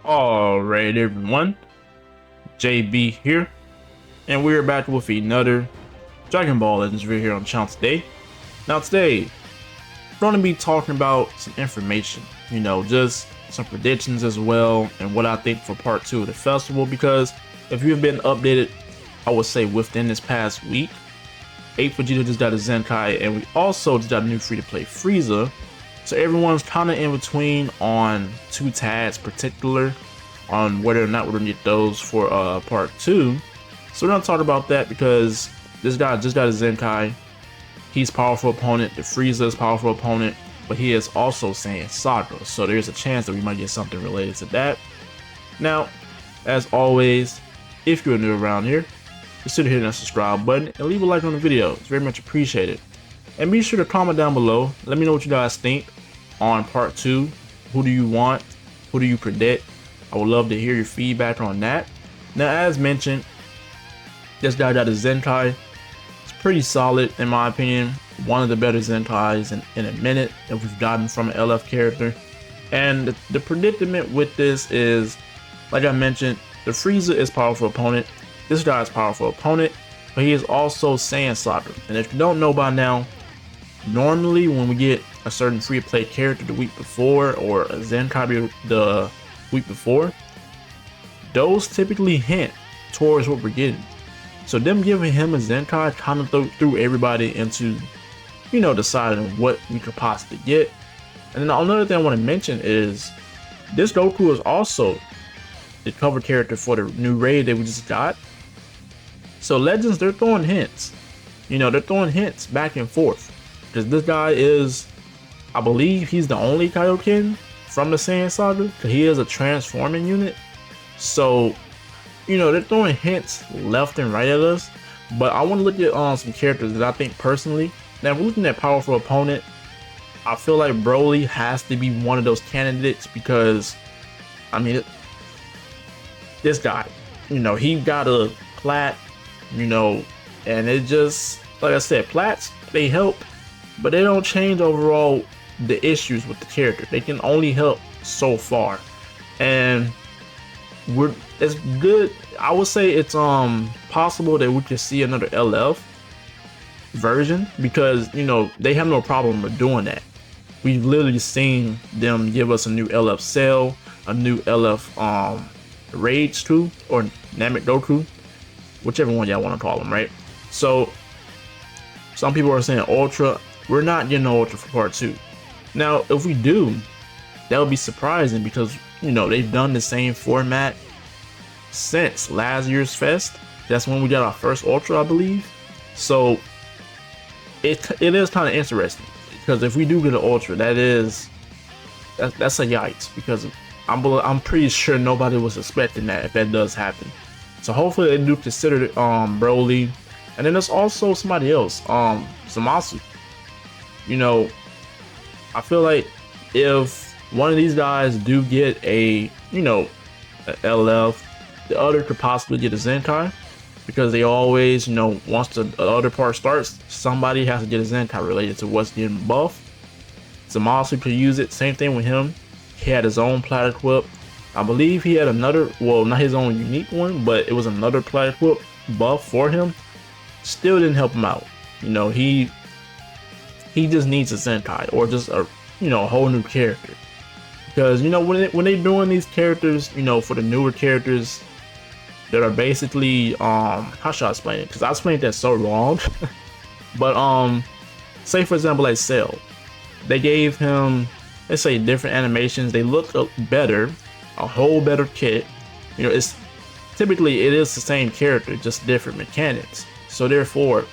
Alright everyone, JB here, and we're back with another Dragon Ball Legends video here on the channel today. Now today, we're going to be talking about some information, just some predictions as well, and what I think for part 2 of the festival, because if you've been updated, I would say within this past week, 8 Vegeta just got a Zenkai, and we also just got a new free-to-play Frieza. So everyone's kind of in between on 2 tags particular on whether or not we're gonna get those for part 2. So we're gonna talk about that because this guy just got a Zenkai. He's powerful opponent. The Frieza is powerful opponent, but he is also saying Saga. So there's a chance that we might get something related to that. Now, as always, if you're new around here, consider hitting that subscribe button and leave a like on the video. It's very much appreciated. And be sure to comment down below. Let me know what you guys think on part 2. Who do you want? Who do you predict? I would love to hear your feedback on that. Now, as mentioned, this guy got a Zenkai. It's pretty solid in my opinion. One of the better Zenkais in a minute that we've gotten from an LF character. And the predicament with this is, like I mentioned, the Frieza is powerful opponent. This guy is powerful opponent, but he is also Saiyan Saga. And if you don't know by now, normally when we get a certain free-to-play character the week before or a Zenkai the week before, those typically hint towards what we're getting. So them giving him a Zenkai kind of threw everybody into, deciding what we could possibly get. And then another thing I want to mention is this Goku is also the cover character for the new raid that we just got. So Legends, they're throwing hints. They're throwing hints back and forth. Because this guy is, I believe he's the only Kaioken from the Saiyan Saga. Because he is a transforming unit. So, they're throwing hints left and right at us. But I want to look at some characters that I think personally. Now, if we're looking at powerful opponent, I feel like Broly has to be one of those candidates. Because, this guy, he got a plat, and it just, like I said, plats, they help. But they don't change overall the issues with the character. They can only help so far. And it's good. I would say it's possible that we could see another LF version, because they have no problem with doing that. We've literally seen them give us a new LF Cell, a new LF Rage 2 or Namek Goku, whichever one y'all want to call them, right? So some people are saying Ultra. We're not getting Ultra for part 2. Now, if we do, that would be surprising because, they've done the same format since last year's Fest. That's when we got our first Ultra, I believe. So, it is kind of interesting because if we do get an Ultra, that's a yikes, because I'm pretty sure nobody was expecting that if that does happen. So hopefully they do consider Broly. And then there's also somebody else, Zamasu. I feel like if one of these guys do get a LF, the other could possibly get a Zenkai, because they always, once the other part starts, somebody has to get a Zenkai related to what's getting buffed. Zamasu could use it. Same thing with him. He had his own plat equip. I believe he had another, well, not his own unique one, but it was another plat equip buff for him. Still didn't help him out. He just needs a Zenkai or just a whole new character, because when they doing these characters, for the newer characters that are basically how should I explain it, because I explained that so wrong. But say for example like Cell, they gave him, let's say, different animations. They look better, a whole better kit. It's typically it is the same character, just different mechanics. So therefore,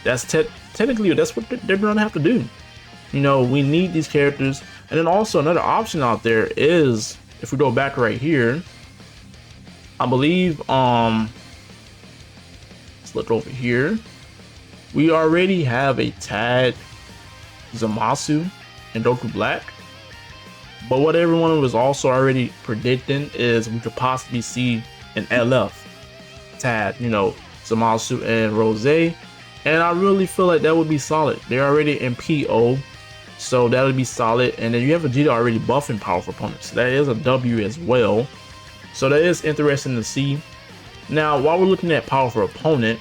that's technically that's what they're gonna have to do. We need these characters. And then also another option out there is, if we go back right here, I believe let's look over here. We already have a tag Zamasu and Goku Black. But what everyone was also already predicting is we could possibly see an LF Tad, Zamasu and Rose. And I really feel like that would be solid. They're already in PO, so that would be solid. And then you have Vegeta already buffing powerful opponents. So that is a W as well. So that is interesting to see. Now, while we're looking at powerful opponent,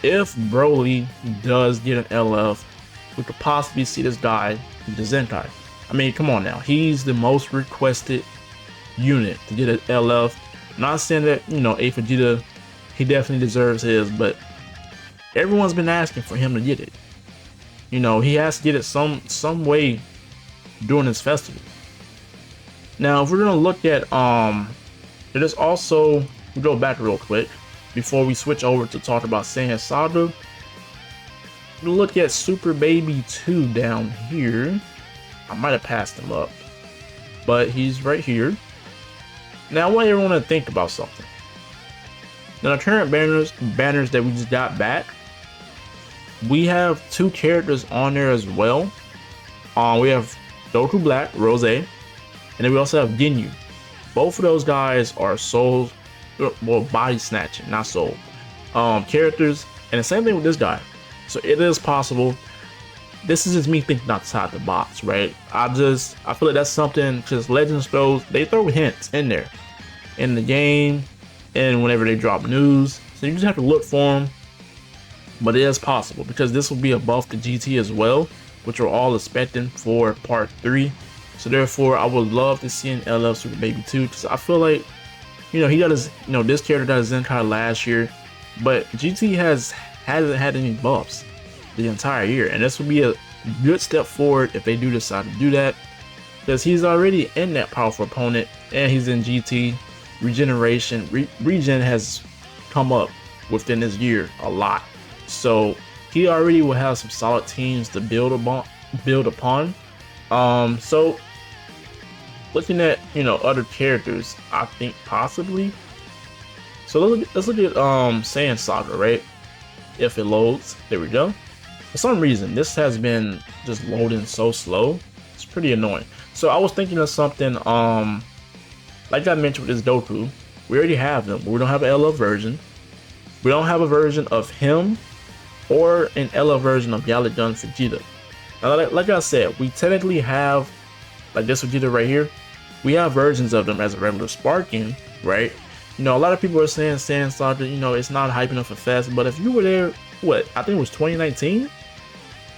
if Broly does get an LF, we could possibly see this guy, the Zenkai. I mean, come on now. He's the most requested unit to get an LF. I'm not saying that, A Vegeta, he definitely deserves his, but everyone's been asking for him to get it. He has to get it some way during this festival. Now, if we're gonna look at it is also, we go back real quick before we switch over to talk about Sayain Saga. Look at Super Baby 2 down here. I might have passed him up, but he's right here. Now, I want everyone to think about something. Now, the current banners that we just got back, we have 2 characters on there as well. We have Goku Black, Rose, and then we also have Ginyu. Both of those guys are soul, well, body snatching, not soul, characters. And the same thing with this guy. So it is possible. This is just me thinking outside the box, right? I feel like that's something, because Legends throws, they throw hints in there in the game and whenever they drop news. So you just have to look for them. But it is possible, because this will be a buff to GT as well, which we're all expecting for part 3. So therefore, I would love to see an LF Super Baby 2, because I feel like, he got his, this character got his Zenkai last year, but GT hasn't had any buffs the entire year, and this would be a good step forward if they do decide to do that, because he's already in that powerful opponent, and he's in GT. Regeneration, regen has come up within this year a lot, so he already will have some solid teams to build upon. So looking at other characters, I think possibly. So let's look at Saiyan Saga, right? If it loads, there we go. For some reason, this has been just loading so slow. It's pretty annoying. So I was thinking of something, like I mentioned with this Goku, we already have them, but we don't have an LF version. We don't have a version of him or an LF version of Galick Gun Vegeta. Now, like I said, we technically have, like this Vegeta right here, we have versions of them as a regular Sparking, right? A lot of people are saying Saiyan Saga, it's not hype enough for Fest, but if you were there, I think it was 2019?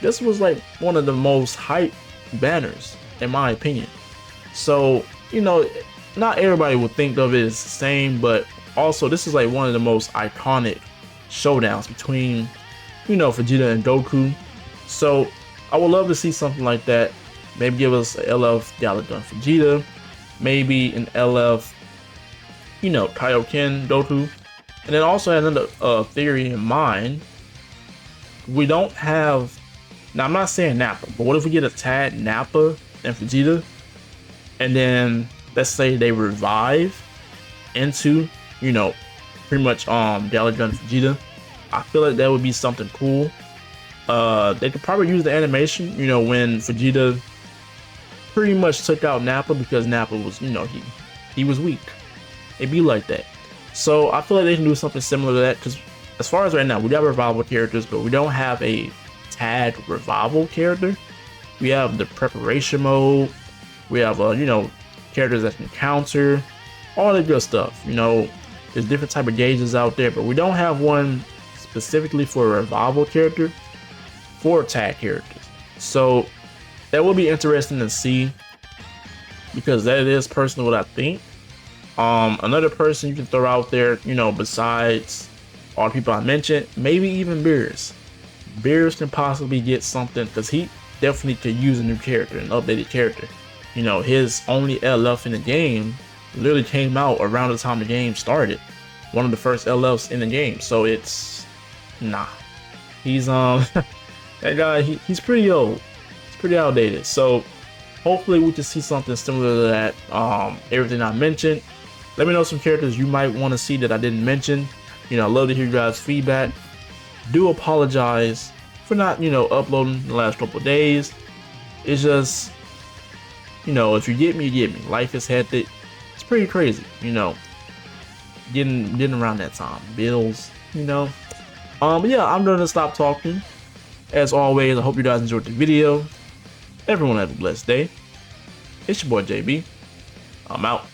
This was like one of the most hype banners, in my opinion. So, not everybody will think of it as the same, but also this is like one of the most iconic showdowns between, Vegeta and Goku. So I would love to see something like that. Maybe give us an LF Galick Gun Vegeta, maybe an LF, Kaioken Goku. And then also had another theory in mind. We don't have, now I'm not saying Nappa, but what if we get a Tad Nappa and Vegeta, and then let's say they revive into, pretty much Galick Gun Vegeta. I feel like that would be something cool. They could probably use the animation, when Vegeta pretty much took out Nappa, because Nappa was, he was weak. It'd be like that. So I feel like they can do something similar to that, because as far as right now, we got revival characters, but we don't have a tag revival character. We have the preparation mode. We have, characters that can counter, all the good stuff. There's different type of gauges out there, but we don't have one specifically for a revival character, for tag characters. So that will be interesting to see, because that is personally what I think. Another person you can throw out there, besides all the people I mentioned, maybe even Beerus. Beerus can possibly get something, because he definitely could use a new character, an updated character. His only LF in the game literally came out around the time the game started. One of the first LFs in the game. So it's, he's that guy, he's pretty old. It's pretty outdated. So hopefully we can see something similar to that. Everything I mentioned. Let me know some characters you might want to see that I didn't mention. I'd love to hear you guys' feedback. Do apologize for not, uploading the last couple of days. It's just, You know, if you get me, you get me. Life is hectic. It's pretty crazy, you know. Getting around that time. Bills, you know. But yeah, I'm gonna stop talking. As always, I hope you guys enjoyed the video. Everyone have a blessed day. It's your boy JB. I'm out.